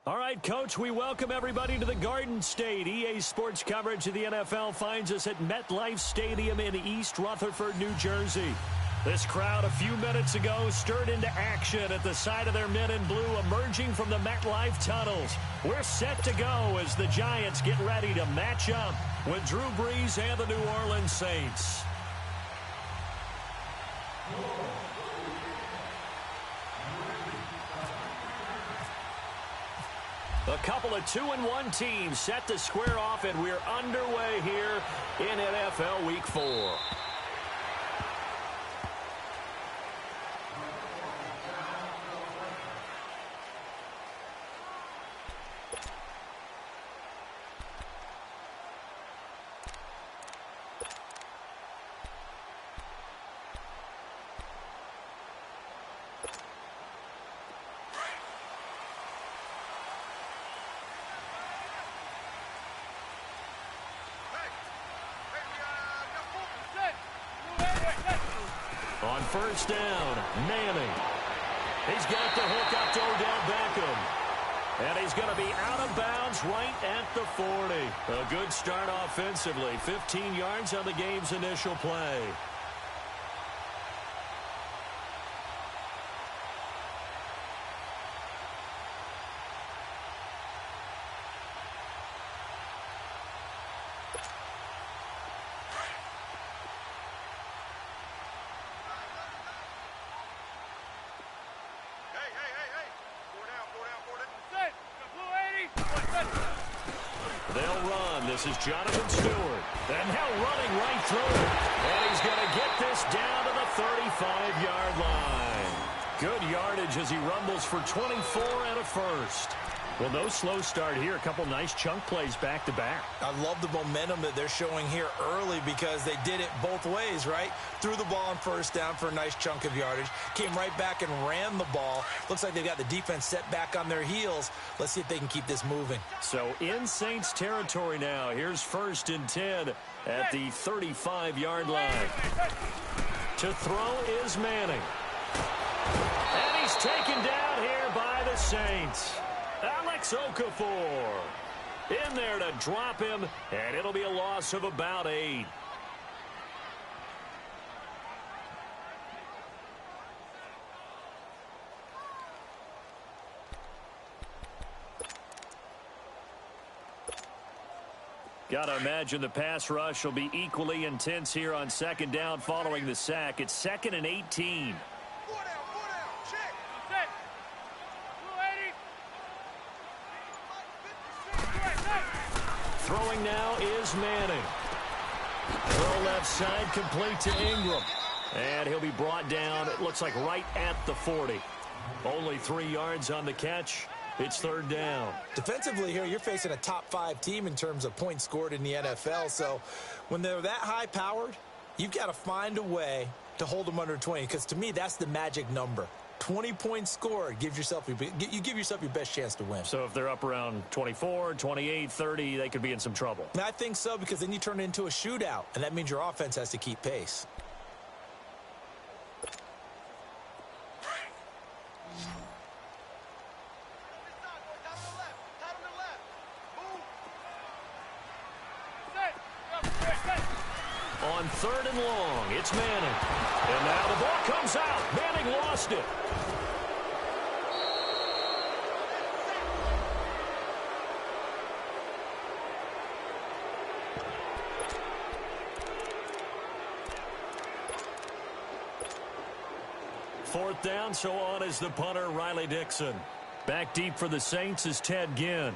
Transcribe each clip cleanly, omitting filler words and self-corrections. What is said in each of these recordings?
All right, Coach, we welcome everybody to the Garden State. EA Sports coverage of the NFL finds us at MetLife Stadium in East Rutherford, New Jersey. This crowd a few minutes ago stirred into action at the side of their men in blue emerging from the MetLife tunnels. We're set to go as the Giants get ready to match up with Drew Brees and the New Orleans Saints. A couple of 2-1 teams set to square off, and we're underway here in NFL Week 4. On first down, Manning. He's got the hook up to Odell Beckham. And he's going to be out of bounds right at the 40. A good start offensively. 15 yards on the game's initial play. They'll run. This is Jonathan Stewart. And now running right through it. And he's going to get this down to the 35-yard line. Good yardage as he rumbles for 24 and a first. Well, no slow start here. A couple nice chunk plays back-to-back. I love the momentum that they're showing here early because they did it both ways, right? Threw the ball on first down for a nice chunk of yardage. Came right back and ran the ball. Looks like they've got the defense set back on their heels. Let's see if they can keep this moving. So in Saints territory now. Here's 1st and 10 at the 35-yard line. To throw is Manning. And he's taken down here by the Saints. Alex Okafor in there to drop him, and it'll be a loss of about 8. Got to imagine the pass rush will be equally intense here on 2nd down following the sack. It's 2nd and 18. Throwing now is Manning. Throw left side complete to Ingram. And he'll be brought down, it looks like right at the 40. Only 3 yards on the catch. It's 3rd down. Defensively here, you're facing a top 5 team in terms of points scored in the NFL. So when they're that high-powered, you've got to find a way to hold them under 20. Because to me, that's the magic number. 20 points scored, you give yourself your best chance to win. So if they're up around 24, 28, 30, they could be in some trouble. I think so, because then you turn it into a shootout, and that means your offense has to keep pace. On 3rd and long, it's Manning. And now the ball comes out. Manning lost it. Fourth down, so on is the punter, Riley Dixon. Back deep for the Saints is Ted Ginn.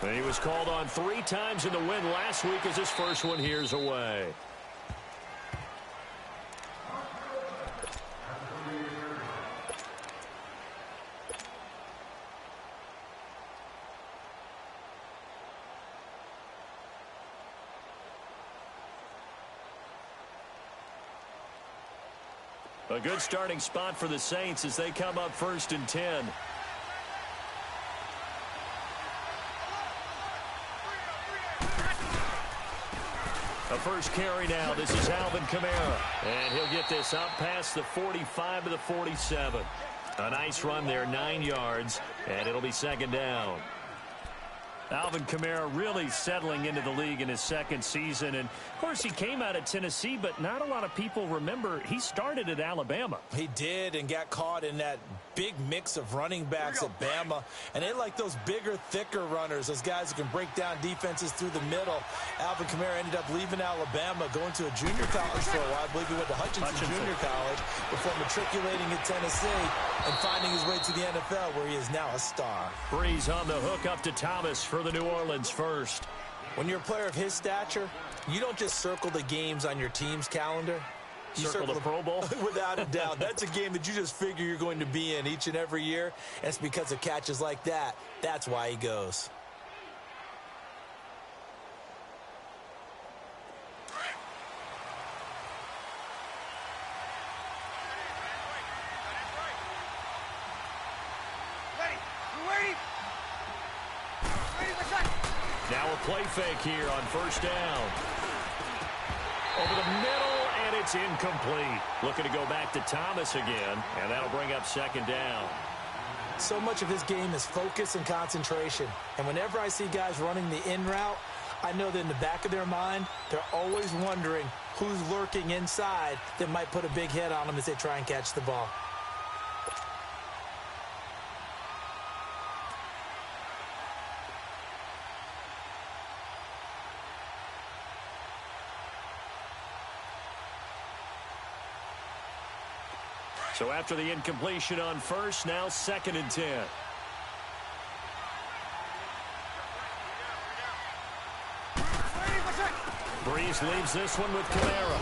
And he was called on 3 times in the win last week as his first one here's away. A good starting spot for the Saints as they come up 1st and 10. A first carry now. This is Alvin Kamara. And he'll get this up past the 45 to the 47. A nice run there, 9 yards, and it'll be second down. Alvin Kamara really settling into the league in his second season. And, of course, he came out of Tennessee, but not a lot of people remember he started at Alabama. He did, and got caught in that big mix of running backs at Bama. And they like those bigger, thicker runners, those guys who can break down defenses through the middle. Alvin Kamara ended up leaving Alabama, going to a junior college for a while. I believe he went to Hutchinson Junior College before matriculating at Tennessee and finding his way to the NFL, where he is now a star. Breeze on the hook up to Thomas for the New Orleans first. When you're a player of his stature, you don't just circle the games on your team's calendar. You circle the Pro Bowl? Without a doubt. That's a game that you just figure you're going to be in each and every year. And it's because of catches like that. That's why he goes. Now a play fake here on first down. Over the middle, and it's incomplete. Looking to go back to Thomas again, and that'll bring up second down. So much of his game is focus and concentration. And whenever I see guys running the in route, I know that in the back of their mind, they're always wondering who's lurking inside that might put a big hit on them as they try and catch the ball. So after the incompletion on first, now second and 10. Breeze leaves this one with Kamara.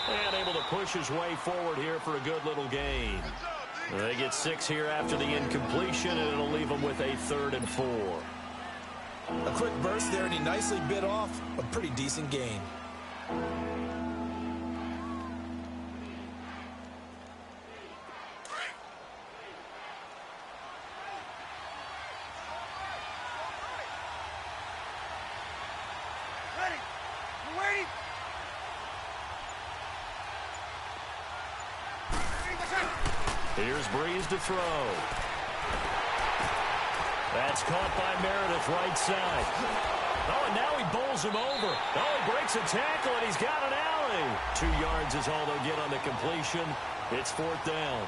And able to push his way forward here for a good little gain. They get 6 here after the incompletion, and it'll leave them with a 3rd and 4. A quick burst there, and he nicely bit off a pretty decent gain. Here's Breeze to throw. That's caught by Meredith, right side. Oh, and now he bowls him over. Oh, he breaks a tackle, and he's got an alley. 2 yards is all they'll get on the completion. It's 4th down.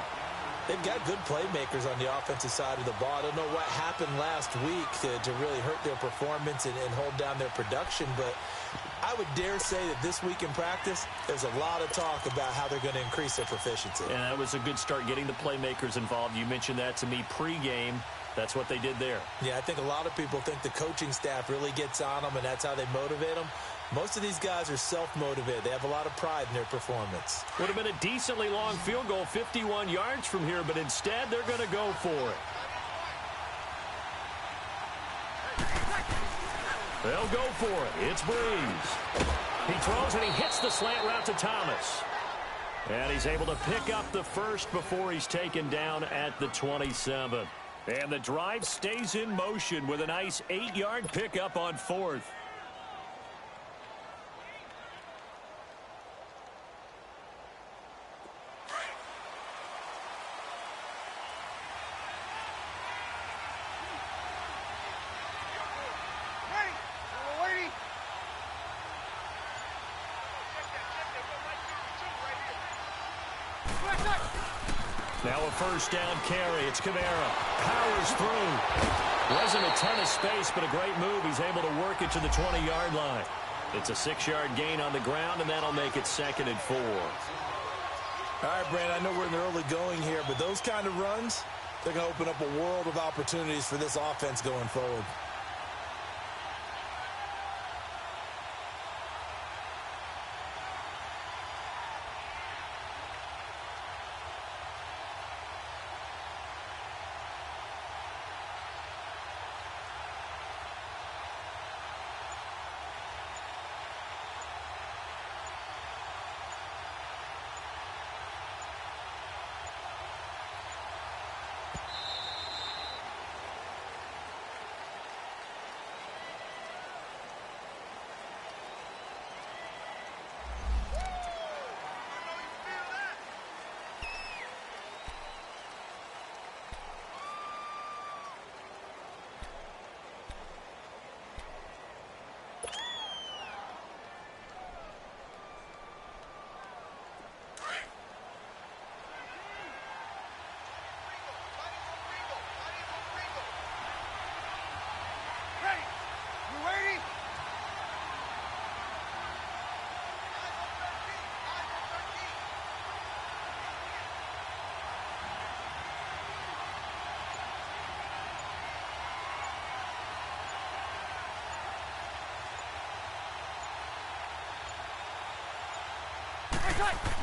They've got good playmakers on the offensive side of the ball. I don't know what happened last week to really hurt their performance and hold down their production, but I would dare say that this week in practice, there's a lot of talk about how they're going to increase their proficiency. And that was a good start, getting the playmakers involved. You mentioned that to me pregame. That's what they did there. Yeah, I think a lot of people think the coaching staff really gets on them, and that's how they motivate them. Most of these guys are self-motivated. They have a lot of pride in their performance. Would have been a decently long field goal, 51 yards from here, but instead they're going to go for it. They'll go for it. It's Breeze. He throws and he hits the slant route to Thomas. And he's able to pick up the first before he's taken down at the 27. And the drive stays in motion with a nice 8-yard pickup on 4th. Now a first down carry. It's Kamara. Powers through. Wasn't a ton of space, but a great move. He's able to work it to the 20-yard line. It's a 6-yard gain on the ground, and that'll make it 2nd and 4. All right, Brandon, I know we're in the early going here, but those kind of runs, they're going to open up a world of opportunities for this offense going forward.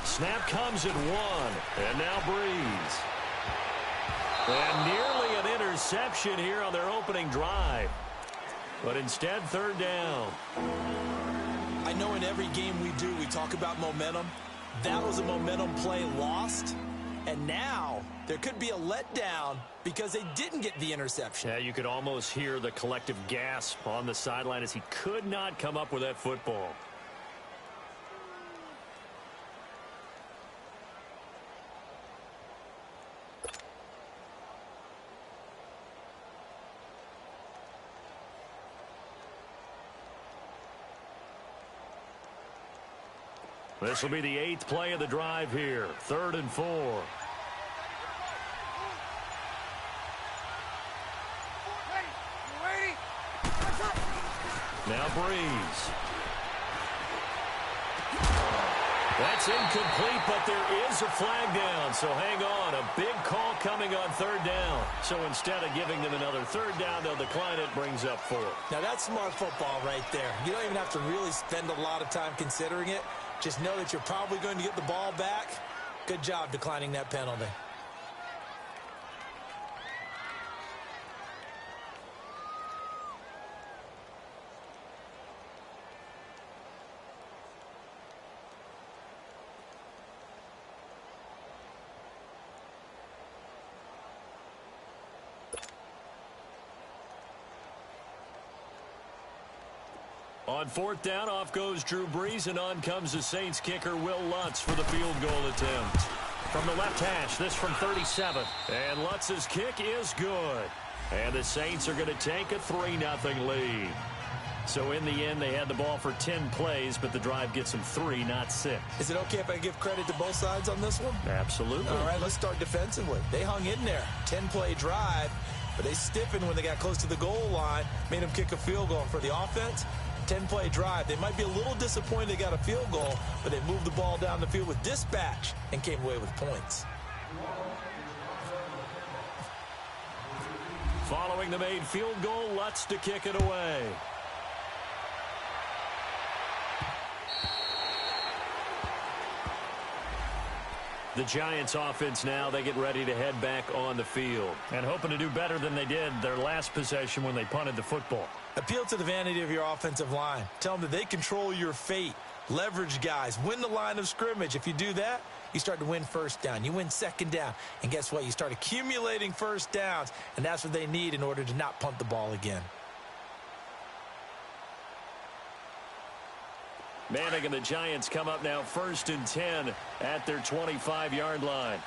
Snap comes at 1. And now Breeze. And nearly an interception here on their opening drive. But instead, third down. I know in every game we do, we talk about momentum. That was a momentum play lost. And now there could be a letdown because they didn't get the interception. Yeah, you could almost hear the collective gasp on the sideline as he could not come up with that football. This will be the 8th play of the drive here. 3rd and 4. Now Breeze. That's incomplete, but there is a flag down. So hang on. A big call coming on 3rd down. So instead of giving them another 3rd down, they'll decline it. Brings up 4. Now that's smart football right there. You don't even have to really spend a lot of time considering it. Just know that you're probably going to get the ball back. Good job declining that penalty. On 4th down, off goes Drew Brees, and on comes the Saints kicker, Will Lutz, for the field goal attempt. From the left hash, this from 37. And Lutz's kick is good. And the Saints are going to take a 3-0 lead. So in the end, they had the ball for 10 plays, but the drive gets them 3, not 6. Is it okay if I give credit to both sides on this one? Absolutely. All right, let's start defensively. They hung in there. 10-play drive, but they stiffened when they got close to the goal line, made them kick a field goal. For the offense, 10-play drive. They might be a little disappointed they got a field goal, but they moved the ball down the field with dispatch and came away with points. Following the made field goal, Lutz to kick it away. The Giants offense now, they get ready to head back on the field and hoping to do better than they did their last possession when they punted the football. Appeal to the vanity of your offensive line. Tell them that they control your fate. Leverage guys. Win the line of scrimmage. If you do that, you start to win 1st down. You win 2nd down. And guess what? You start accumulating 1st downs, and that's what they need in order to not punt the ball again. Manning and the Giants come up now 1st and 10 at their 25-yard line.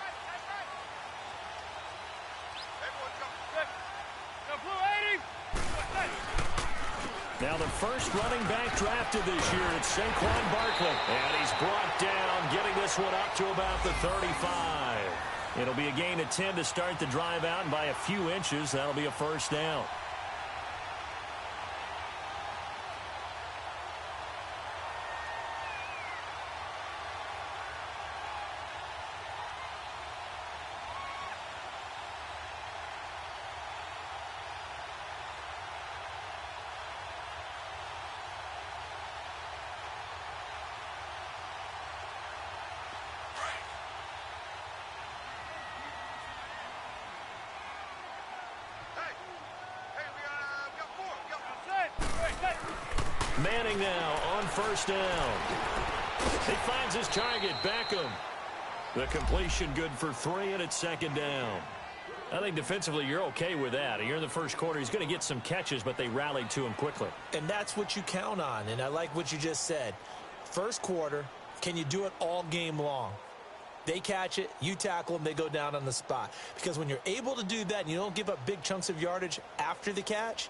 Now the first running back drafted this year, it's Saquon Barkley. And he's brought down, getting this one up to about the 35. It'll be a gain of 10 to start the drive out, and by a few inches, that'll be a 1st down. Manning now on 1st down. He finds his target, Beckham. The completion good for 3, and it's 2nd down. I think defensively you're okay with that. You're in the first quarter. He's going to get some catches, but they rallied to him quickly. And that's what you count on, and I like what you just said. First quarter, can you do it all game long? They catch it, you tackle them, they go down on the spot. Because when you're able to do that and you don't give up big chunks of yardage after the catch,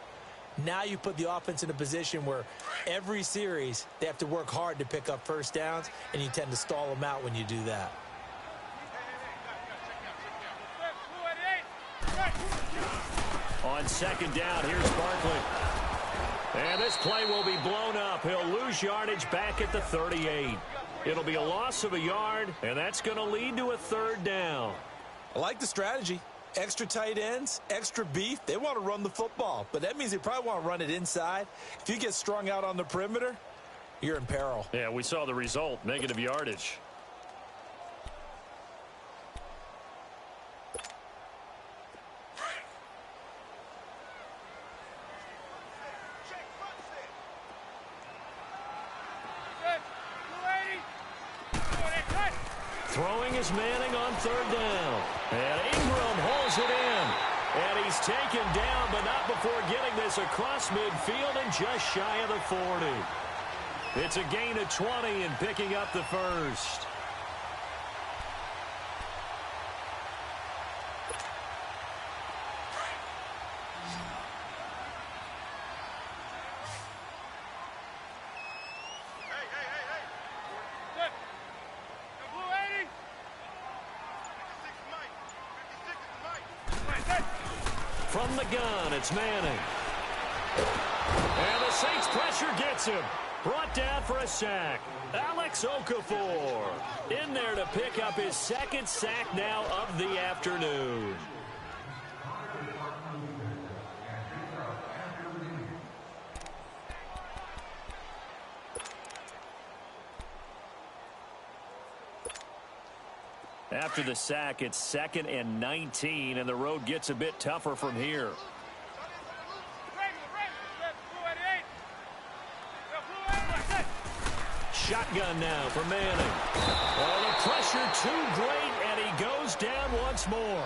now you put the offense in a position where every series they have to work hard to pick up 1st downs, and you tend to stall them out when you do that. On 2nd down, here's Barkley. And this play will be blown up. He'll lose yardage back at the 38. It'll be a loss of a yard, and that's going to lead to a 3rd down. I like the strategy. Extra tight ends, extra beef. They want to run the football, but that means they probably want to run it inside. If you get strung out on the perimeter, you're in peril. Yeah, we saw the result, negative yardage. Throwing is Manning on third down. And Ingram holds it in. And he's taken down, but not before getting this across midfield and just shy of the 40. It's a gain of 20 and picking up the first. From the gun, it's Manning. And the Saints pressure gets him. Brought down for a sack. Alex Okafor in there to pick up his second sack now of the afternoon. After the sack, it's 2nd and 19, and the road gets a bit tougher from here. Shotgun now for Manning. Oh, the pressure too great, and he goes down once more.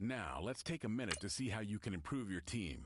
Now, let's take a minute to see how you can improve your team.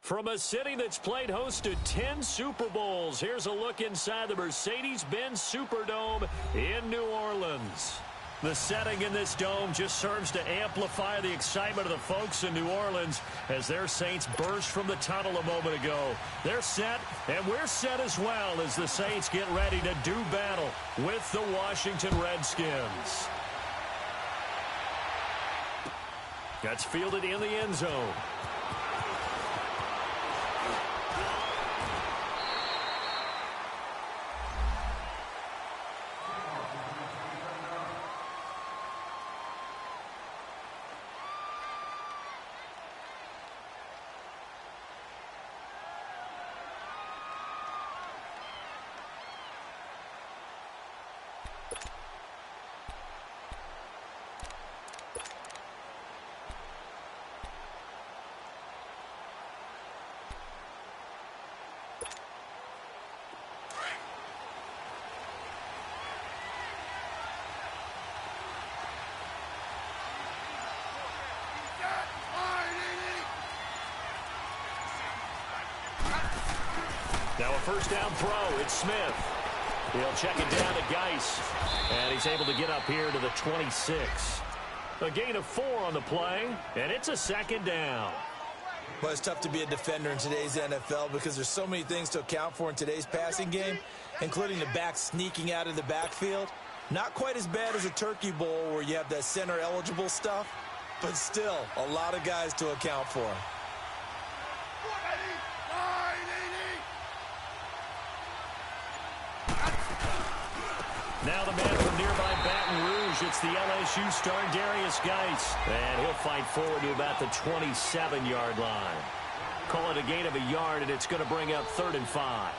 From a city that's played host to 10 Super Bowls, here's a look inside the Mercedes-Benz Superdome in New Orleans. The setting in this dome just serves to amplify the excitement of the folks in New Orleans as their Saints burst from the tunnel a moment ago. They're set, and we're set as well as the Saints get ready to do battle with the Washington Redskins. That's fielded in the end zone. Now a first down throw. It's Smith. He'll check it down to Geis. And he's able to get up here to the 26. A gain of 4 on the play, and it's a second down. Well, it's tough to be a defender in today's NFL because there's so many things to account for in today's passing game, including the back sneaking out of the backfield. Not quite as bad as a Turkey Bowl where you have that center-eligible stuff, but still a lot of guys to account for. Now the man from nearby Baton Rouge, it's the LSU star Darius Geis. And he'll fight forward to about the 27-yard line. Call it a gain of a yard, and it's going to bring up 3rd and 5.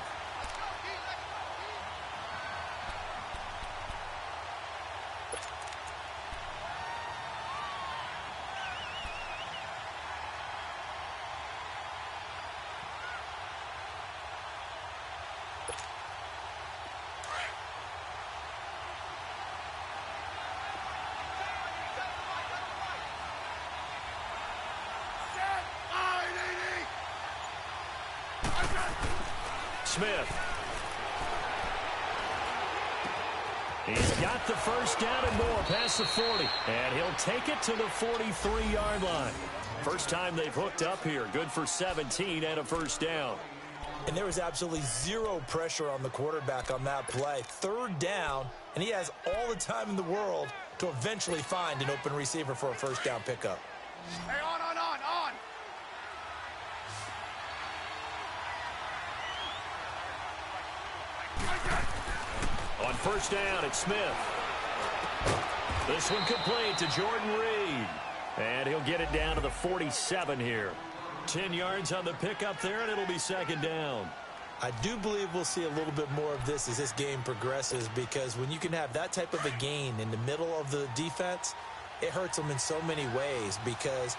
Smith. He's got the first down and more past the 40. And he'll take it to the 43-yard line. First time they've hooked up here. Good for 17 and a first down. And there was absolutely zero pressure on the quarterback on that play. 3rd down, and he has all the time in the world to eventually find an open receiver for a first down pickup. Hey, on. On first down, it's Smith. This one complete to Jordan Reed. And he'll get it down to the 47 here. 10 yards on the pickup there, and it'll be second down. I do believe we'll see a little bit more of this as this game progresses, because when you can have that type of a gain in the middle of the defense, it hurts them in so many ways, because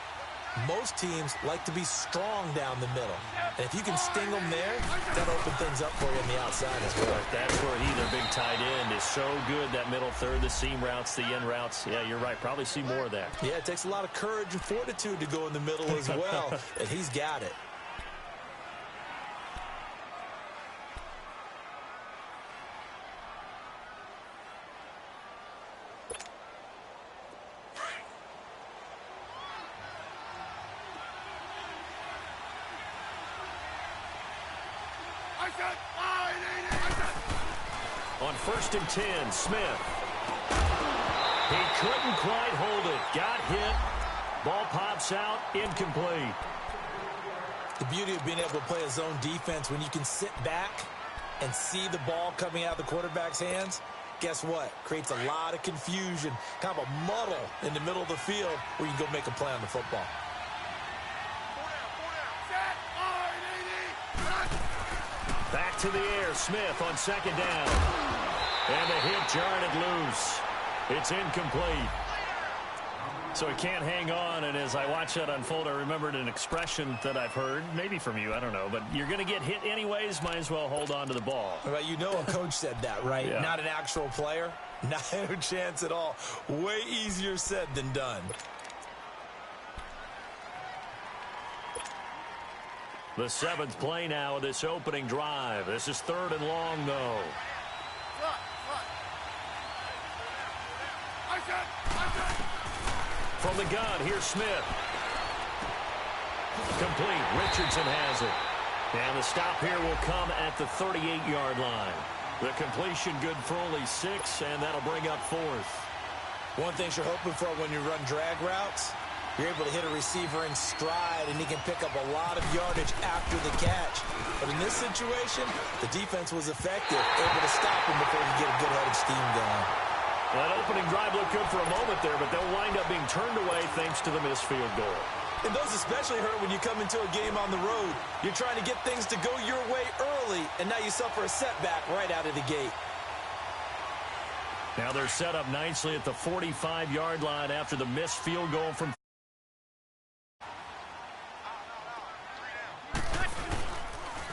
most teams like to be strong down the middle. And if you can sting them there, that'll open things up for you on the outside as well. That's where he, their big tight end, is so good, that middle third, the seam routes, the end routes. Yeah, you're right. Probably see more of that. Yeah, it takes a lot of courage and fortitude to go in the middle as well, and he's got it. On 1st and 10, Smith. He couldn't quite hold it. Got hit. Ball pops out. Incomplete. The beauty of being able to play a zone defense when you can sit back and see the ball coming out of the quarterback's hands, guess what? Creates a lot of confusion, kind of a muddle in the middle of the field where you can go make a play on the football. Back to the air. Smith on second down. And the hit jarred it loose. It's incomplete. So he can't hang on, and as I watch that unfold, I remembered an expression that I've heard, maybe from you, I don't know, but you're going to get hit anyways, might as well hold on to the ball. Well, you know a coach said that, right? Yeah. Not an actual player. Not a chance at all. Way easier said than done. The 7th play now of this opening drive. This is 3rd and long, though. From the gun, here's Smith. Complete. Richardson has it. And the stop here will come at the 38-yard line. The completion good for only 6, and that'll bring up 4th. One thing you're hoping for when you run drag routes, you're able to hit a receiver in stride, and he can pick up a lot of yardage after the catch. But in this situation, the defense was effective, able to stop him before he get a good head of steam going. That opening drive looked good for a moment there, but they'll wind up being turned away thanks to the missed field goal. And those especially hurt when you come into a game on the road. You're trying to get things to go your way early, and now you suffer a setback right out of the gate. Now they're set up nicely at the 45-yard line after the missed field goal from...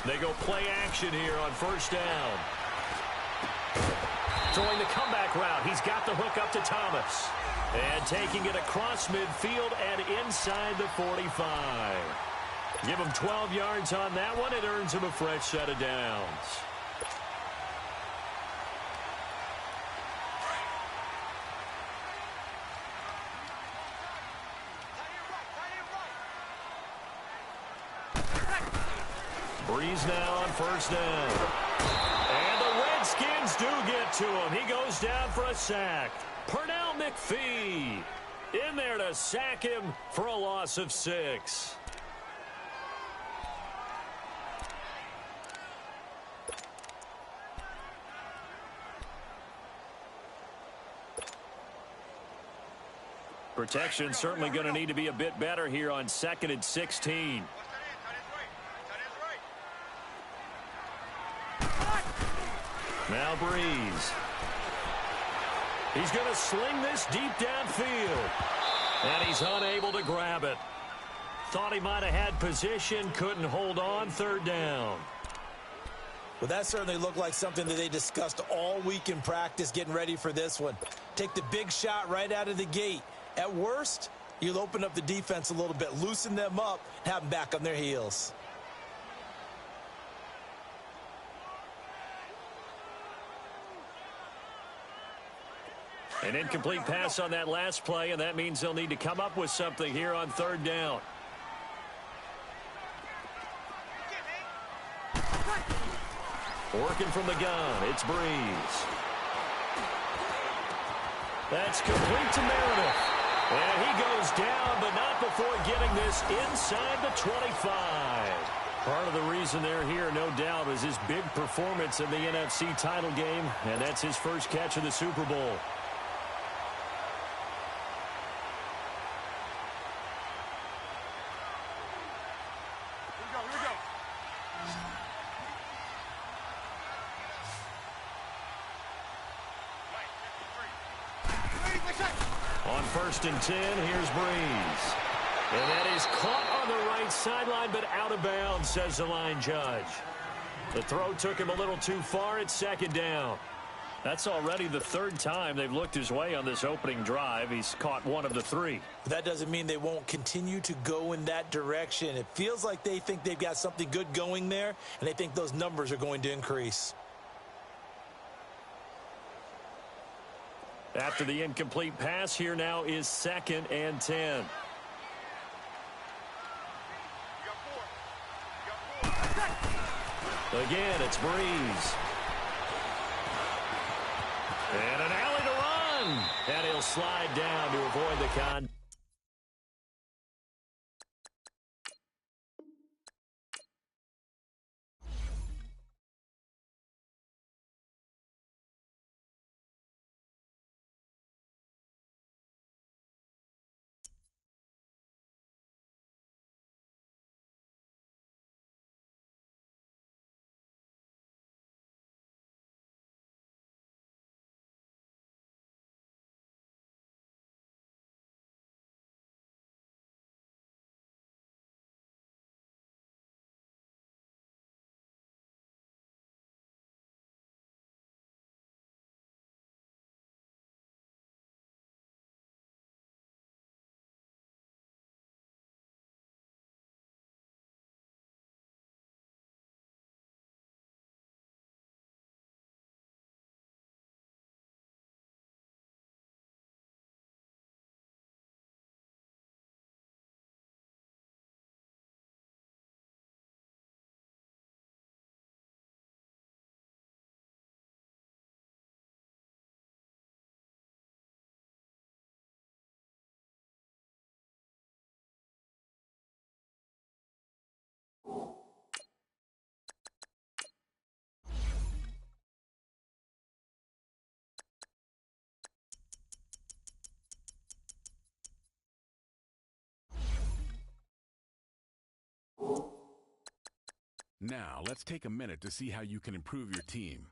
They go play action here on 1st down. Throwing the comeback route. He's got the hook up to Thomas. And taking it across midfield and inside the 45. Give him 12 yards on that one. It earns him a fresh set of downs. Breeze now on 1st down. And the Redskins do get to him. He goes down for a sack. Pernell McPhee in there to sack him for a loss of 6. Protection certainly going to need to be a bit better here on 2nd and 16. Now Breeze. He's going to sling this deep downfield. And he's unable to grab it. Thought he might have had position, couldn't hold on. 3rd down. Well, that certainly looked like something that they discussed all week in practice getting ready for this one. Take the big shot right out of the gate. At worst, you'll open up the defense a little bit, loosen them up, have them back on their heels. An incomplete pass on that last play, and that means they'll need to come up with something here on 3rd down. Working from the gun, it's Breeze. That's complete to Meredith. And he goes down, but not before getting this inside the 25. Part of the reason they're here, no doubt, is his big performance in the NFC title game, and that's his first catch of the Super Bowl. On 1st and 10, here's Breeze. And that is caught on the right sideline, but out of bounds, says the line judge. The throw took him a little too far. It's 2nd down. That's already the 3rd time they've looked his way on this opening drive. He's caught 1 of the 3. That doesn't mean they won't continue to go in that direction. It feels like they think they've got something good going there, and they think those numbers are going to increase. After the incomplete pass, here now is 2nd and 10. Again, it's Breeze. And an alley to run. And he'll slide down to avoid the contact. Now, let's take a minute to see how you can improve your team.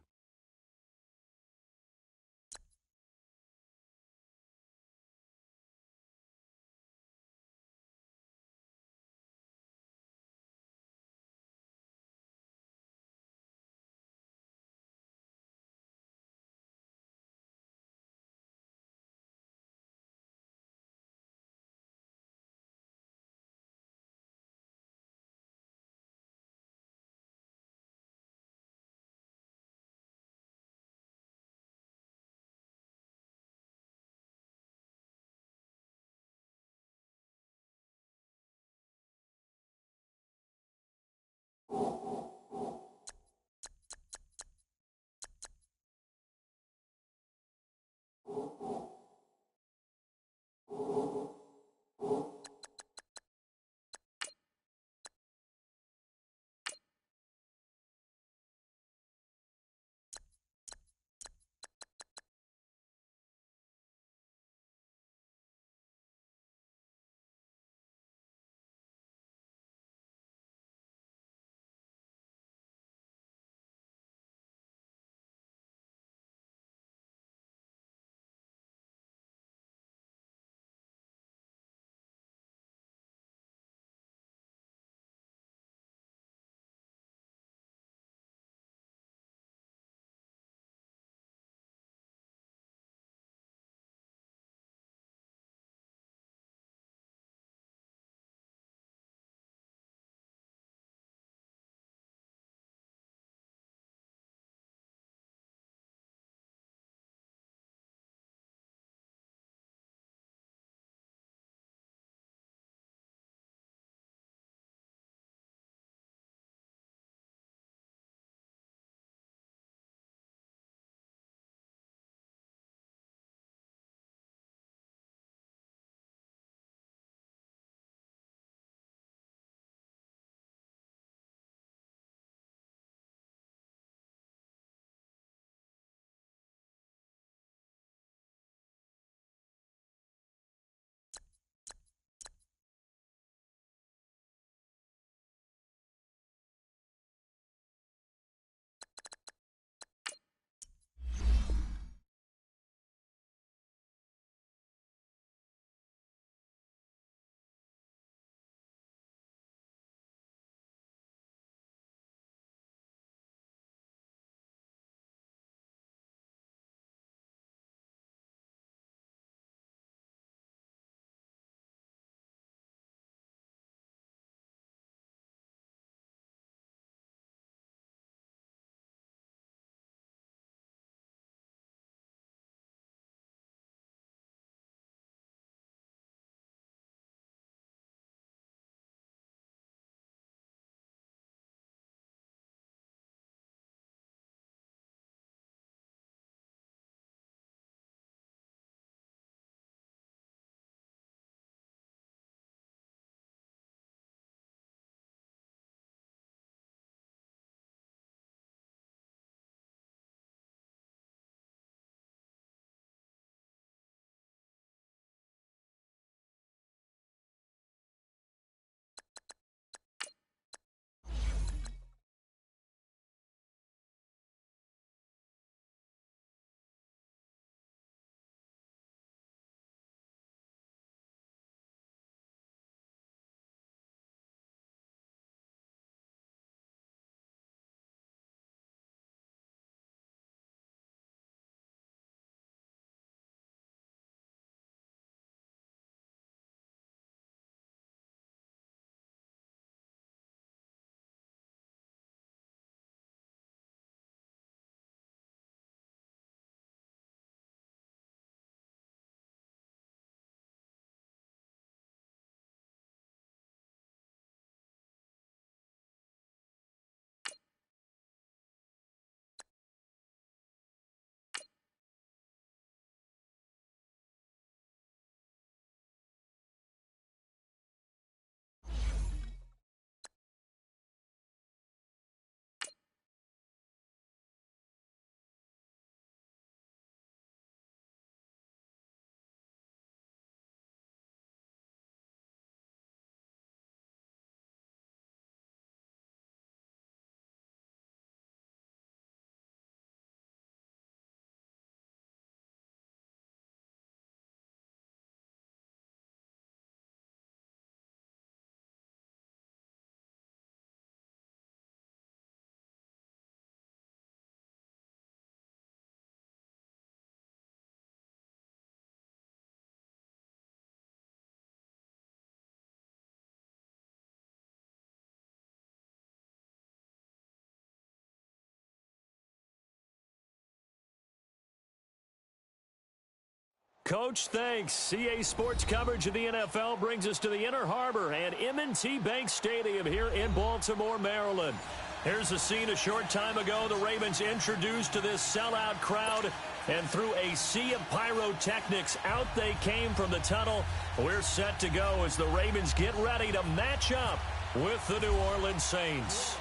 Coach, thanks. CA Sports coverage of the NFL brings us to the Inner Harbor and M&T Bank Stadium here in Baltimore, Maryland. Here's a scene a short time ago. The Ravens introduced to this sellout crowd, and through a sea of pyrotechnics, out they came from the tunnel. We're set to go as the Ravens get ready to match up with the New Orleans Saints.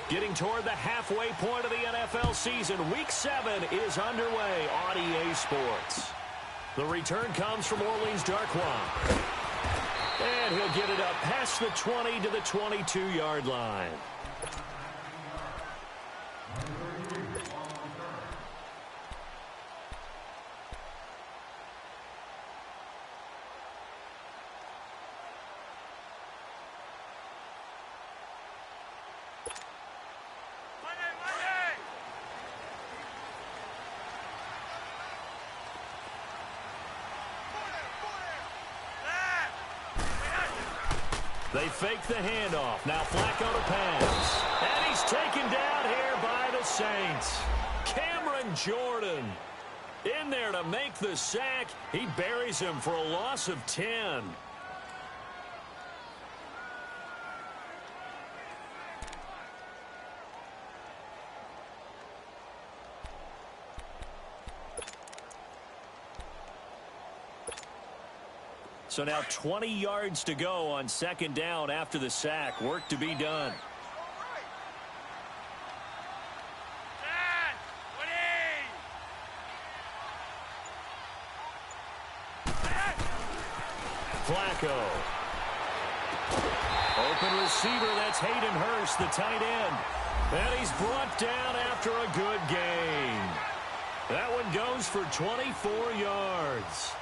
Getting toward the halfway point of the NFL season, Week 7 is underway on EA Sports. The return comes from Orleans Darkwa. And he'll get it up past the 20 to the 22-yard line. They fake the handoff. Now Flacco to pass. And he's taken down here by the Saints. Cameron Jordan in there to make the sack. He buries him for a loss of 10. So now 20 yards to go on second down after the sack. Work to be done. Flacco. Open receiver, that's Hayden Hurst, the tight end. And he's brought down after a good gain. That one goes for 24 yards.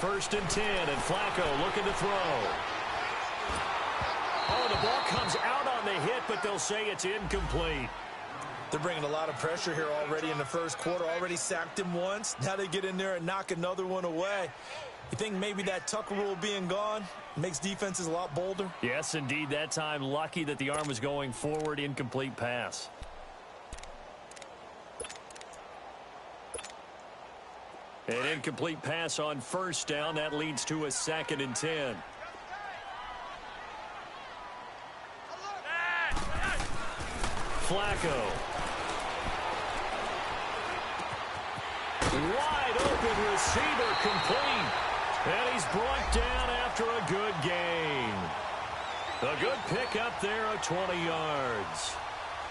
First and 10, and Flacco looking to throw. Oh, the ball comes out on the hit, but they'll say it's incomplete. They're bringing a lot of pressure here already in the first quarter. Already sacked him once. Now they get in there and knock another one away. You think maybe that Tucker rule being gone makes defenses a lot bolder? Yes, indeed. That time, lucky that the arm was going forward. Incomplete pass. An incomplete pass on first down. That leads to a 2nd and 10. Flacco. Wide open receiver, complete. And he's brought down after a good gain. A good pickup there of 20 yards.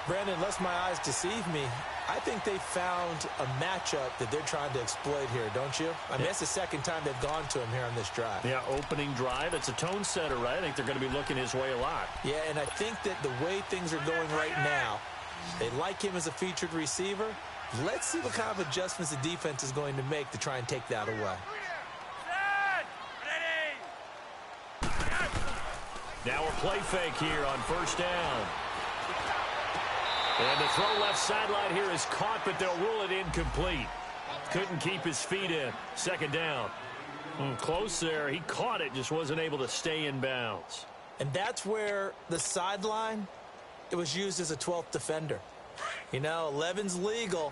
Brandon, unless my eyes deceive me, I think they found a matchup that they're trying to exploit here, don't you? I mean, that's the second time they've gone to him here on this drive. Yeah, opening drive. It's a tone setter, right? I think they're going to be looking his way a lot. Yeah, and I think that the way things are going right now, they like him as a featured receiver. Let's see what kind of adjustments the defense is going to make to try and take that away. Now a play fake here on first down. And the throw left sideline here is caught, but they'll rule it incomplete. Couldn't keep his feet in. Second down. Close there. He caught it, just wasn't able to stay in bounds. And that's where the sideline, it was used as a 12th defender. You know, 11's legal.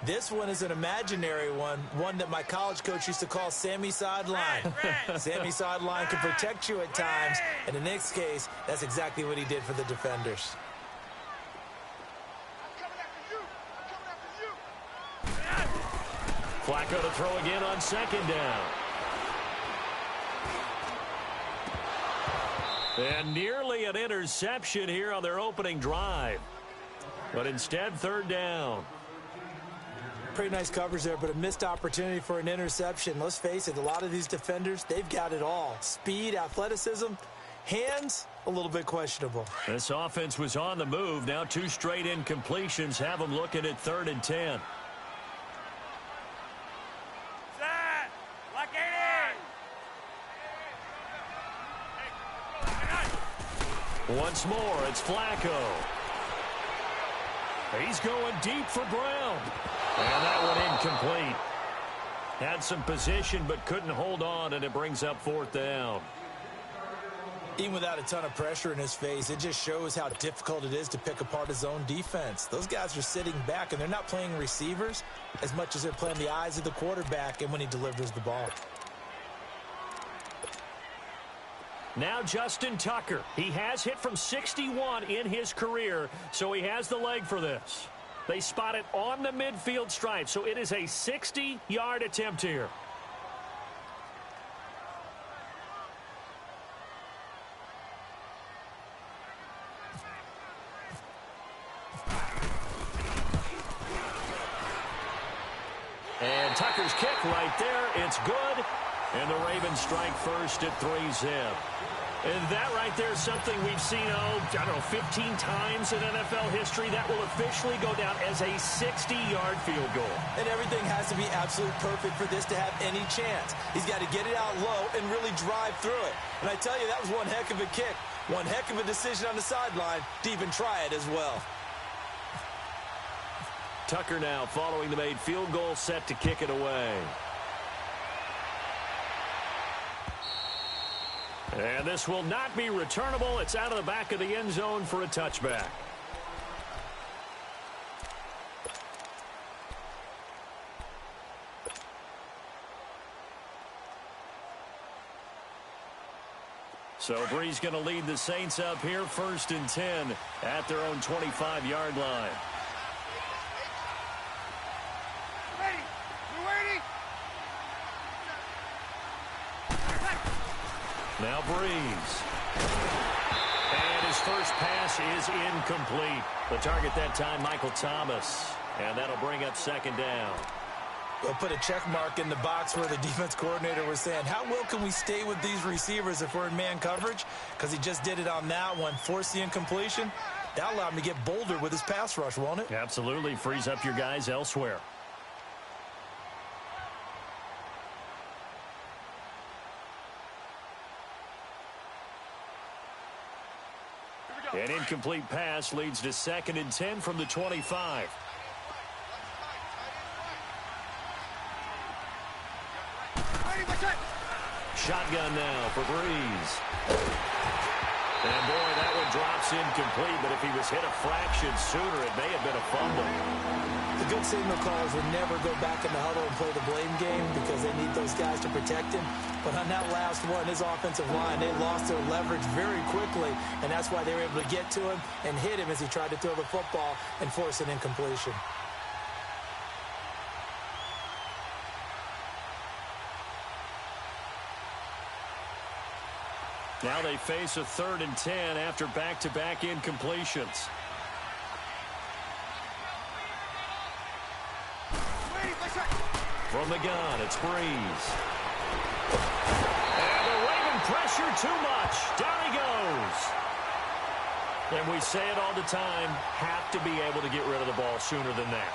This one is an imaginary one that my college coach used to call Sammy Sideline. Sammy Sideline can protect you at times, and in this case, that's exactly what he did for the defenders. Flacco to throw again on second down. And nearly an interception here on their opening drive. But instead, third down. Pretty nice coverage there, but a missed opportunity for an interception. Let's face it, a lot of these defenders, they've got it all. Speed, athleticism, hands, a little bit questionable. This offense was on the move. Now 2 straight incompletions have them looking at 3rd and 10. Set. Like Once more, it's Flacco. He's going deep for Brown. And that one incomplete. Had some position but couldn't hold on, and it brings up fourth down. Even without a ton of pressure in his face, it just shows how difficult it is to pick apart his own defense. Those guys are sitting back, and they're not playing receivers as much as they're playing the eyes of the quarterback and when he delivers the ball. Now Justin Tucker. He has hit from 61 in his career, so he has the leg for this. They spot it on the midfield stripe, so it is a 60-yard attempt here. And Tucker's kick right there. It's good. And the Ravens strike first at 3-zip. And that right there is something we've seen, I don't know, 15 times in NFL history. That will officially go down as a 60-yard field goal. And everything has to be absolutely perfect for this to have any chance. He's got to get it out low and really drive through it. And I tell you, that was one heck of a kick. One heck of a decision on the sideline to even try it as well. Tucker now following the made field goal, set to kick it away. And this will not be returnable. It's out of the back of the end zone for a touchback. So Bree's going to lead the Saints up here 1st and 10 at their own 25-yard line. Now Breeze. And his first pass is incomplete. The target that time, Michael Thomas. And that'll bring up 2nd down. They'll put a check mark in the box where the defense coordinator was saying, how well can we stay with these receivers if we're in man coverage? Because he just did it on that one, forced the incompletion. That'll allow him to get bolder with his pass rush, won't it? Absolutely. Frees up your guys elsewhere. An incomplete pass leads to 2nd and 10 from the 25. Shotgun now for Breeze. And boy, that one drops incomplete, but if he was hit a fraction sooner, it may have been a fumble. The good signal callers would never go back in the huddle and play the blame game because they need those guys to protect him. But on that last one, his offensive line, they lost their leverage very quickly, and that's why they were able to get to him and hit him as he tried to throw the football and force an incompletion. Now they face a 3rd and 10 after back-to-back incompletions. From the gun, it's Breeze. And the Raven pressure too much. Down he goes. And we say it all the time, have to be able to get rid of the ball sooner than that.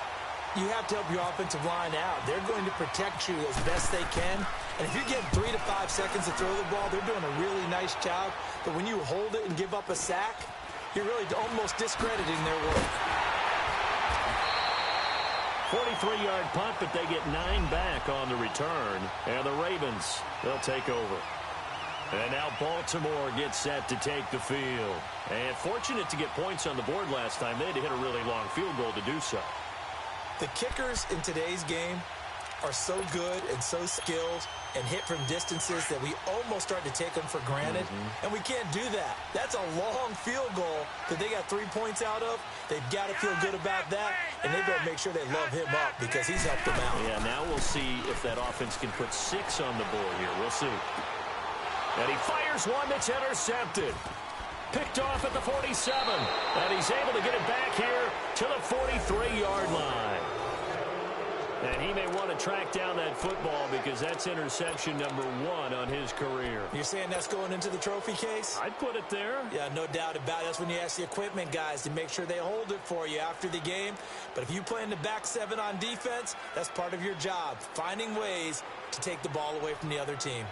You have to help your offensive line out. They're going to protect you as best they can. And if you get 3 to 5 seconds to throw the ball, they're doing a really nice job. But when you hold it and give up a sack, you're really almost discrediting their work. 43-yard punt, but they get 9 back on the return. And the Ravens, they'll take over. And now Baltimore gets set to take the field. And fortunate to get points on the board last time. They had to hit a really long field goal to do so. The kickers in today's game are so good and so skilled and hit from distances that we almost start to take them for granted. And we can't do that. That's a long field goal that they got 3 points out of. They've got to feel good about that, and they better make sure they love him up because he's helped them out. Yeah, now we'll see if that offense can put 6 on the board here. We'll see. And he fires one that's intercepted. Picked off at the 47. And he's able to get it back here to the 43-yard line. And he may want to track down that football because that's interception number 1 on his career. You're saying that's going into the trophy case? I'd put it there. Yeah, no doubt about it. That's when you ask the equipment guys to make sure they hold it for you after the game. But if you play in the back 7 on defense, that's part of your job, finding ways to take the ball away from the other team.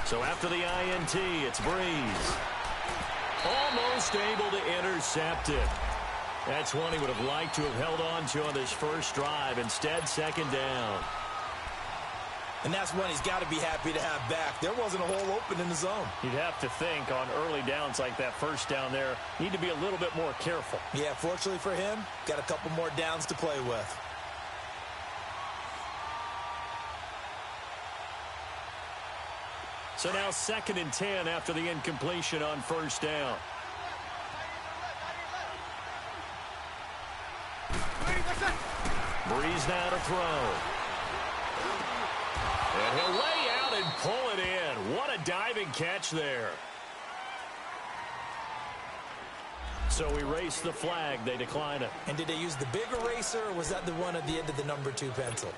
So after the INT, it's Breeze. Almost able to intercept it. That's one he would have liked to have held on to on this first drive. Instead, second down. And that's one he's got to be happy to have back. There wasn't a hole open in the zone. You'd have to think on early downs like that first down there, need to be a little bit more careful. Yeah, fortunately for him, got a couple more downs to play with. So now 2nd and 10 after the incompletion on first down. Breeze now to throw. And he'll lay out and pull it in. What a diving catch there. So we race the flag. They decline it. And did they use the big eraser, or was that the one at the end of the number 2 pencil?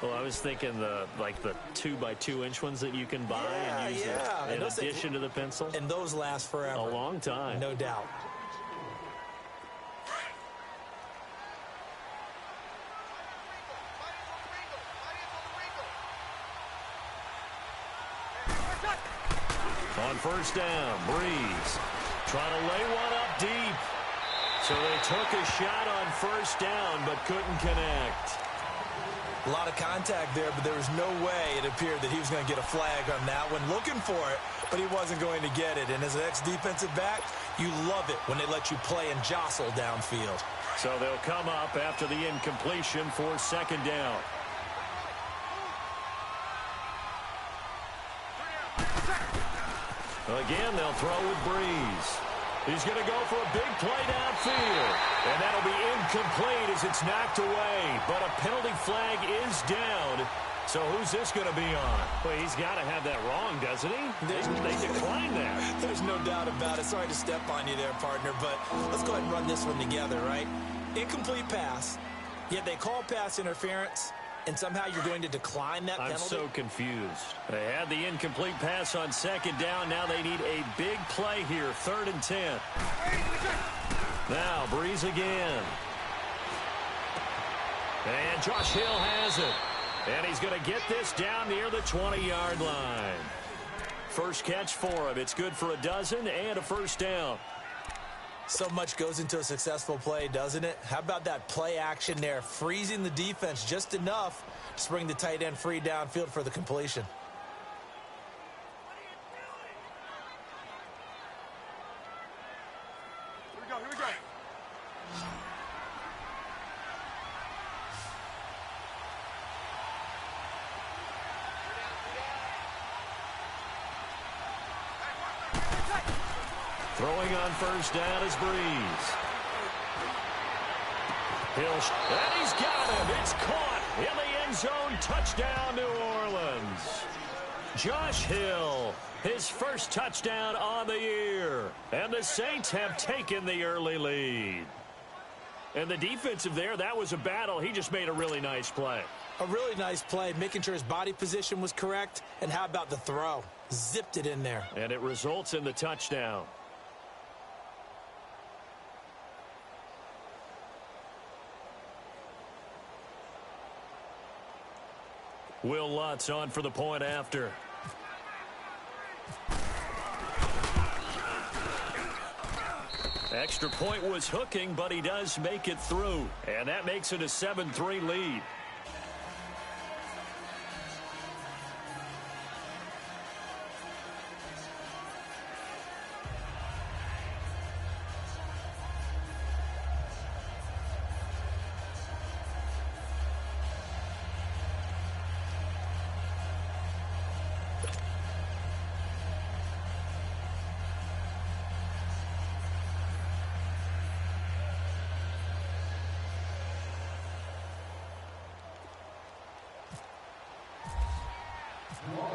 Well, I was thinking the 2x2-inch ones that you can buy and use in addition to the pencil. And those last forever. A long time. No doubt. On first down, Breeze trying to lay one up deep. So they took a shot on first down but couldn't connect. A lot of contact there, but there was no way it appeared that he was going to get a flag on that one. Looking for it, but he wasn't going to get it. And as an ex-defensive back, you love it when they let you play and jostle downfield. So they'll come up after the incompletion for second down. Again, they'll throw with Breeze. He's going to go for a big play downfield. And that'll be incomplete as it's knocked away. But a penalty flag is down. So who's this going to be on? Well, he's got to have that wrong, doesn't he? They declined that. There's no doubt about it. Sorry to step on you there, partner, but let's go ahead and run this one together, right? Incomplete pass, yet they call pass interference, and somehow you're going to decline that penalty? I'm so confused. They had the incomplete pass on second down. Now they need a big play here, 3rd and 10. Now Breeze again. And Josh Hill has it. And he's going to get this down near the 20-yard line. First catch for him. It's good for a dozen and a first down. So much goes into a successful play, doesn't it? How about that play action there, freezing the defense just enough to bring the tight end free downfield for the completion. Here we go. Throwing on first down is Breeze. Hill, and he's got him. It's caught in the end zone. Touchdown, New Orleans. Josh Hill, his first touchdown on the year. And the Saints have taken the early lead. And the defensive there, that was a battle. He just made a really nice play. A really nice play, making sure his body position was correct. And how about the throw? Zipped it in there. And it results in the touchdown. Will Lutz on for the point after. Extra point was hooking, but he does make it through. And that makes it a 7-3 lead.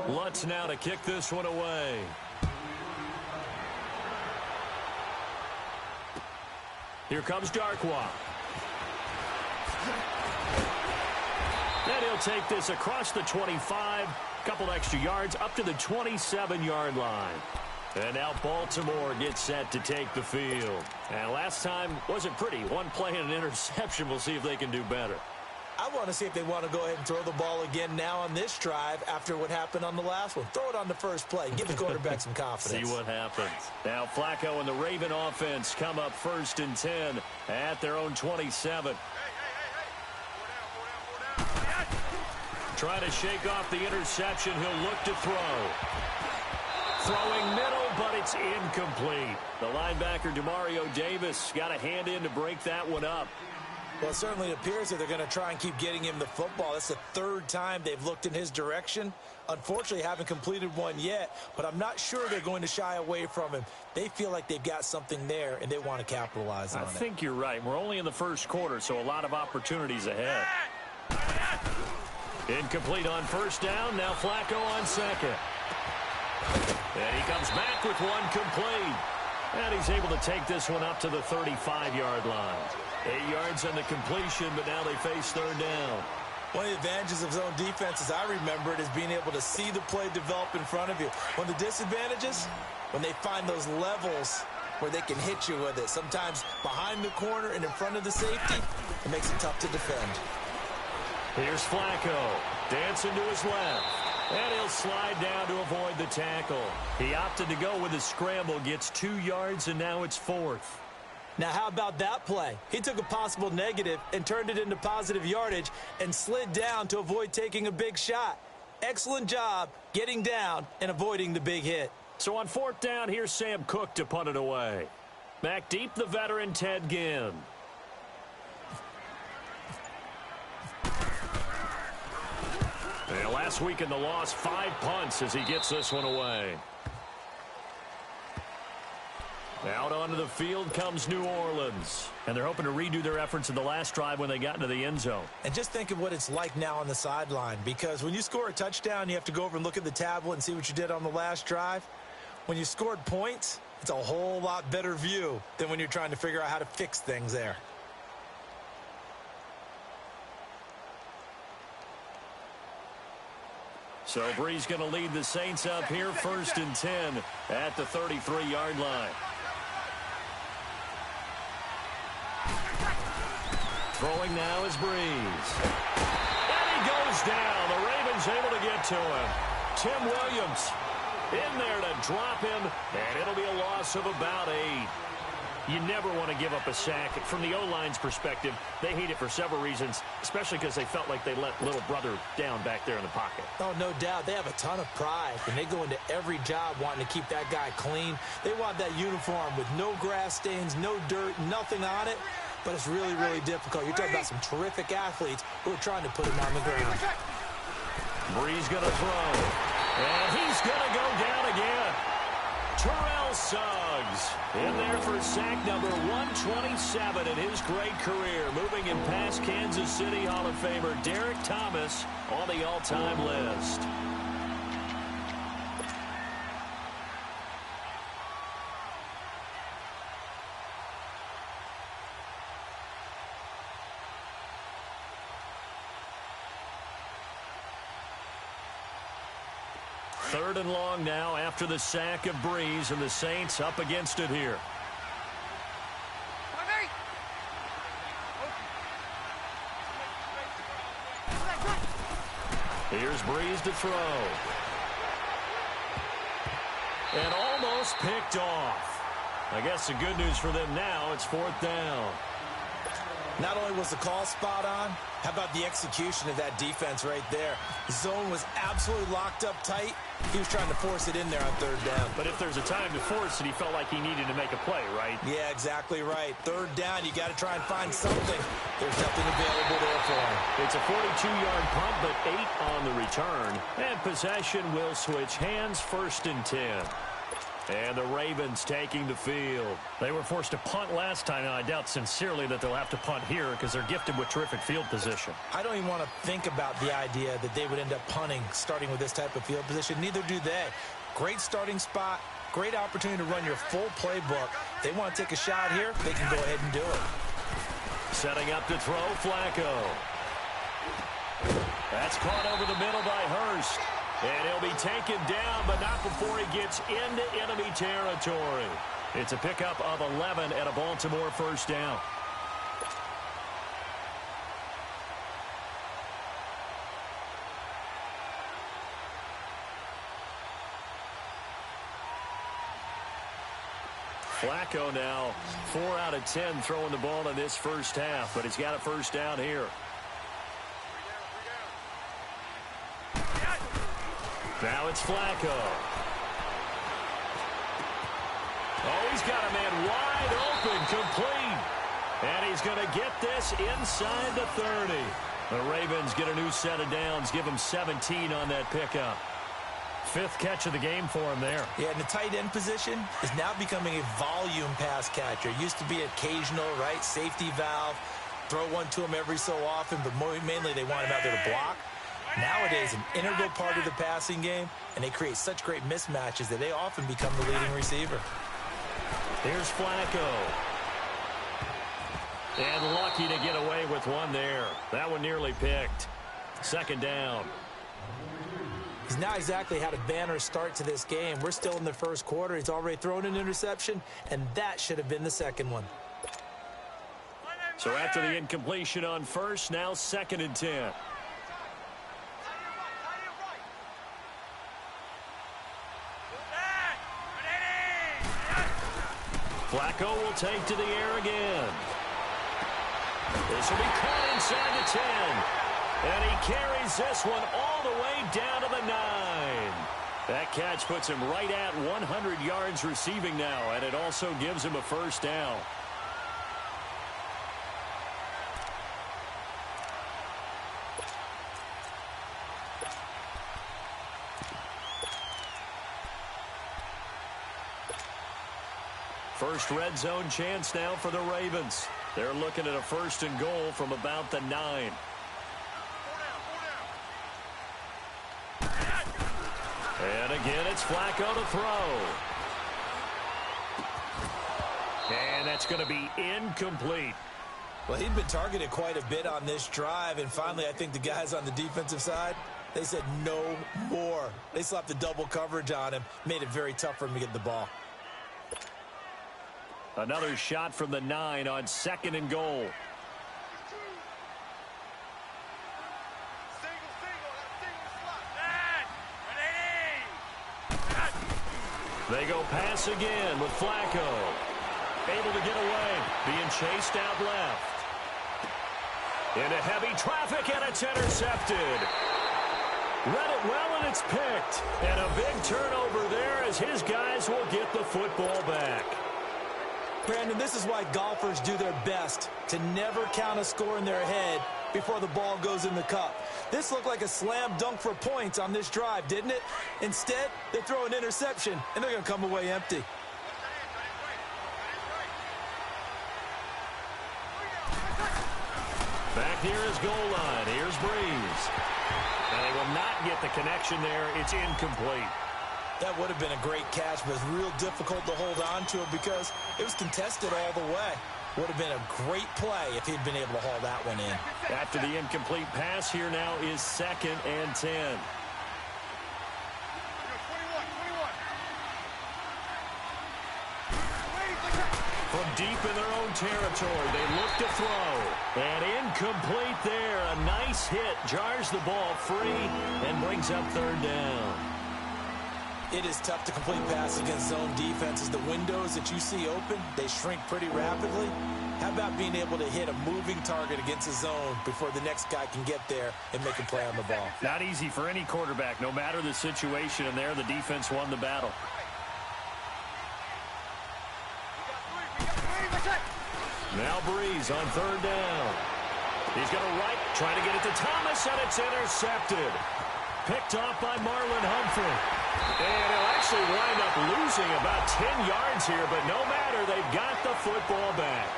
Lutz now to kick this one away. Here comes Darkwa. And he'll take this across the 25, couple extra yards up to the 27-yard line. And now Baltimore gets set to take the field. And last time wasn't pretty. One play and an interception. We'll see if they can do better. I want to see if they want to go ahead and throw the ball again now on this drive after what happened on the last one. Throw it on the first play. Give the quarterback some confidence. See what happens. Now Flacco and the Raven offense come up 1st and 10 at their own 27. Trying to shake off the interception. He'll look to throw. Throwing middle, but it's incomplete. The linebacker, Demario Davis, got a hand in to break that one up. Well, it certainly appears that they're going to try and keep getting him the football. That's the 3rd time they've looked in his direction. Unfortunately, haven't completed one yet, but I'm not sure they're going to shy away from him. They feel like they've got something there, and they want to capitalize on it. I think you're right. We're only in the 1st quarter, so a lot of opportunities ahead. Incomplete on 1st down. Now Flacco on 2nd. And he comes back with one complete. And he's able to take this one up to the 35-yard line. 8 yards on the completion, but now they face 3rd down. One of the advantages of zone defense, as I remember it, is being able to see the play develop in front of you. One of the disadvantages, when they find those levels where they can hit you with it. Sometimes behind the corner and in front of the safety, it makes it tough to defend. Here's Flacco, dancing to his left. And he'll slide down to avoid the tackle. He opted to go with a scramble, gets 2 yards, and now it's 4th. Now, how about that play? He took a possible negative and turned it into positive yardage and slid down to avoid taking a big shot. Excellent job getting down and avoiding the big hit. So on 4th down, here's Sam Cook to punt it away. Back deep, the veteran Ted Ginn. And last week in the loss, 5 punts as he gets this one away. Out onto the field comes New Orleans. And they're hoping to redo their efforts in the last drive when they got into the end zone. And just think of what it's like now on the sideline. Because when you score a touchdown, you have to go over and look at the tablet and see what you did on the last drive. When you scored points, it's a whole lot better view than when you're trying to figure out how to fix things there. So Brees going to lead the Saints up here 1st and 10 at the 33-yard line. Throwing now is Brees. And he goes down. The Ravens able to get to him. Tim Williams in there to drop him, and it'll be a loss of about 8. You never want to give up a sack. From the O-line's perspective, they hate it for several reasons, especially because they felt like they let little brother down back there in the pocket. Oh, no doubt. They have a ton of pride, and they go into every job wanting to keep that guy clean. They want that uniform with no grass stains, no dirt, nothing on it, but it's really, really difficult. You're talking about some terrific athletes who are trying to put him on the ground. Brees going to throw, and he's going to go down again. Terrell Suggs in there for sack number 127 in his great career. Moving him past Kansas City Hall of Famer Derek Thomas on the all-time list. Third and long now after the sack of Brees, and the Saints up against it here. Here's Brees to throw. And almost picked off. I guess the good news for them now, it's 4th down. Not only was the call spot on, how about the execution of that defense right there? The zone was absolutely locked up tight. He was trying to force it in there on 3rd down. But if there's a time to force it, he felt like he needed to make a play, right? Yeah, exactly right. 3rd down, you got to try and find something. There's nothing available there for him. It's a 42-yard punt, but 8 on the return. And possession will switch hands, 1st and 10. And the Ravens taking the field. They were forced to punt last time, and I doubt sincerely that they'll have to punt here because they're gifted with terrific field position. I don't even want to think about the idea that they would end up punting starting with this type of field position. Neither do they. Great starting spot, great opportunity to run your full playbook. They want to take a shot here, they can go ahead and do it. Setting up to throw, Flacco. That's caught over the middle by Hurst. And he'll be taken down, but not before he gets into enemy territory. It's a pickup of 11 and a Baltimore 1st down. Flacco now 4 out of 10 throwing the ball in this first half, but he's got a first down here. Now it's Flacco. Oh, he's got a man wide open, complete. And he's going to get this inside the 30. The Ravens get a new set of downs, give him 17 on that pickup. 5th catch of the game for him there. Yeah, and the tight end position is now becoming a volume pass catcher. It used to be occasional, right, safety valve, throw one to him every so often, but mainly they want him out there to block. Nowadays, an integral part of the passing game, and they create such great mismatches that they often become the leading receiver. Here's Flacco. And lucky to get away with one there. That one nearly picked. 2nd down. He's not exactly had a banner start to this game. We're still in the first quarter. He's already thrown an interception, and that should have been the 2nd one. So after the incompletion on first, now 2nd and 10. Flacco will take to the air again. This will be caught inside the 10. And he carries this one all the way down to the 9. That catch puts him right at 100 yards receiving now, and it also gives him a first down. First red zone chance now for the Ravens. They're looking at a 1st and goal from about the 9. And again, it's Flacco to throw. And that's going to be incomplete. Well, he'd been targeted quite a bit on this drive, and finally I think the guys on the defensive side, they said no more. They slapped the double coverage on him, made it very tough for him to get the ball. Another shot from the 9 on 2nd and goal. They go pass again with Flacco. Able to get away, being chased out left. Into heavy traffic, and it's intercepted. Read it well, and it's picked. And a big turnover there as his guys will get the football back. Brandon, this is why golfers do their best to never count a score in their head before the ball goes in the cup. This looked like a slam dunk for points on this drive, didn't it? Instead, they throw an interception, and they're going to come away empty. Back near his goal line. Here's Breeze. And they will not get the connection there. It's incomplete. That would have been a great catch, but it was real difficult to hold on to it because it was contested all the way. Would have been a great play if he'd been able to haul that one in. After the incomplete pass, here now is 2nd and 10. From deep in their own territory, they look to throw. And incomplete there. A nice hit. Jars the ball free and brings up 3rd down. It is tough to complete passes against zone defenses. The windows that you see open, they shrink pretty rapidly. How about being able to hit a moving target against a zone before the next guy can get there and make a play on the ball? Not easy for any quarterback, no matter the situation, and there the defense won the battle. Now Breeze on 3rd down. He's going to right, trying to get it to Thomas, and it's intercepted. Picked off by Marlon Humphrey. And he'll actually wind up losing about 10 yards here, but no matter, they've got the football back.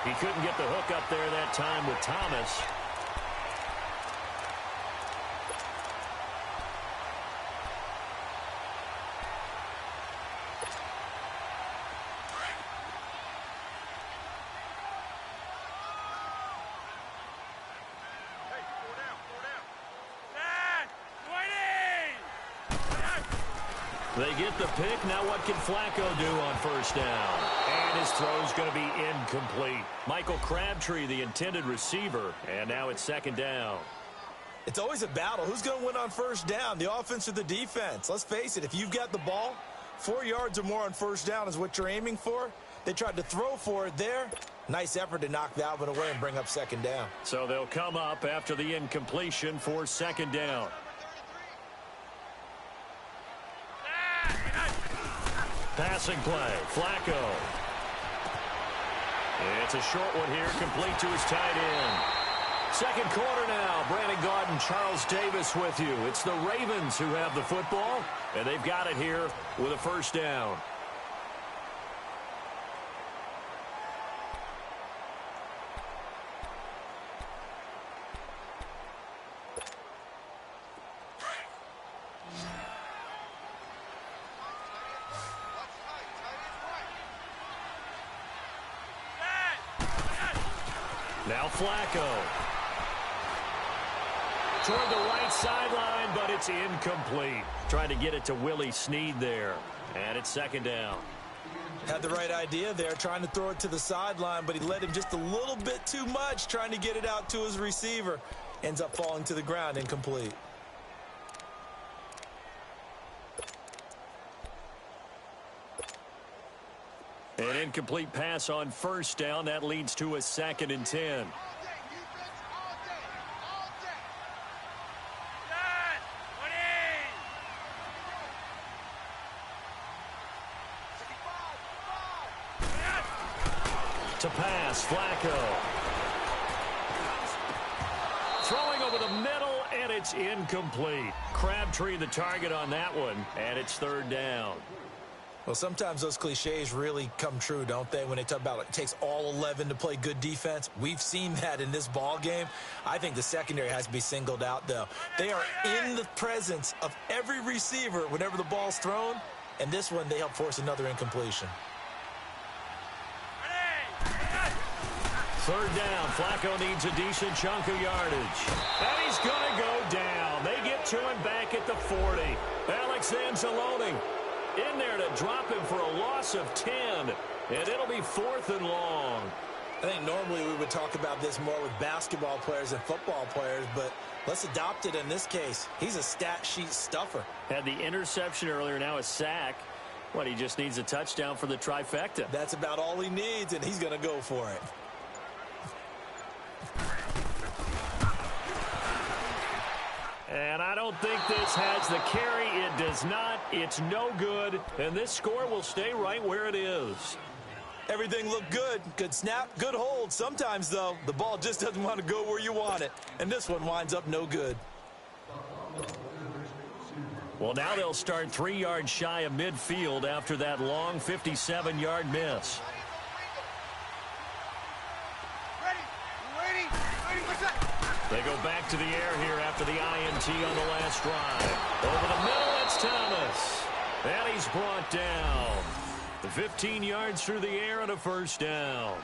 He couldn't get the hook up there that time with Thomas. They get the pick. Now what can Flacco do on 1st down? And his throw's going to be incomplete. Michael Crabtree, the intended receiver. And now it's 2nd down. It's always a battle. Who's going to win on 1st down, the offense or the defense? Let's face it, if you've got the ball, 4 yards or more on first down is what you're aiming for. They tried to throw for it there. Nice effort to knock that one away and bring up second down. So they'll come up after the incompletion for second down. Passing play, Flacco. It's a short one here, complete to his tight end. Second quarter now. Brandon Gaudin, Charles Davis with you. It's the Ravens who have the football, and they've got it here with a first down. Now Flacco. Toward the right sideline, but it's incomplete. Trying to get it to Willie Snead there. And it's second down. Had the right idea there, trying to throw it to the sideline, but he led him just a little bit too much, trying to get it out to his receiver. Ends up falling to the ground, incomplete. An incomplete pass on first down. That leads to a 2nd and 10. To pass, Flacco. Throwing over the middle, and it's incomplete. Crabtree the target on that one, and it's third down. Well, sometimes those cliches really come true, don't they, when they talk about it takes all 11 to play good defense. We've seen that in this ball game. I think the secondary has to be singled out, though. They are in the presence of every receiver whenever the ball's thrown, and this one they help force another incompletion. Third down. Flacco needs a decent chunk of yardage. And he's going to go down. They get to him back at the 40. Alex Anzalone in there to drop him for a loss of 10. And it'll be 4th and long. I think normally we would talk about this more with basketball players and football players, but let's adopt it in this case. He's a stat sheet stuffer. Had the interception earlier, now a sack. What, he just needs a touchdown for the trifecta. That's about all he needs, and he's going to go for it. And I don't think this has the carry. It does not. It's no good. And this score will stay right where it is. Everything looked good. Good snap, good hold. Sometimes, though, the ball just doesn't want to go where you want it. And this one winds up no good. Well, now they'll start 3 yards shy of midfield after that long 57-yard miss. They go back to the air here after the INT on the last drive. Over the middle, it's Thomas. And he's brought down. 15 yards through the air and a first down.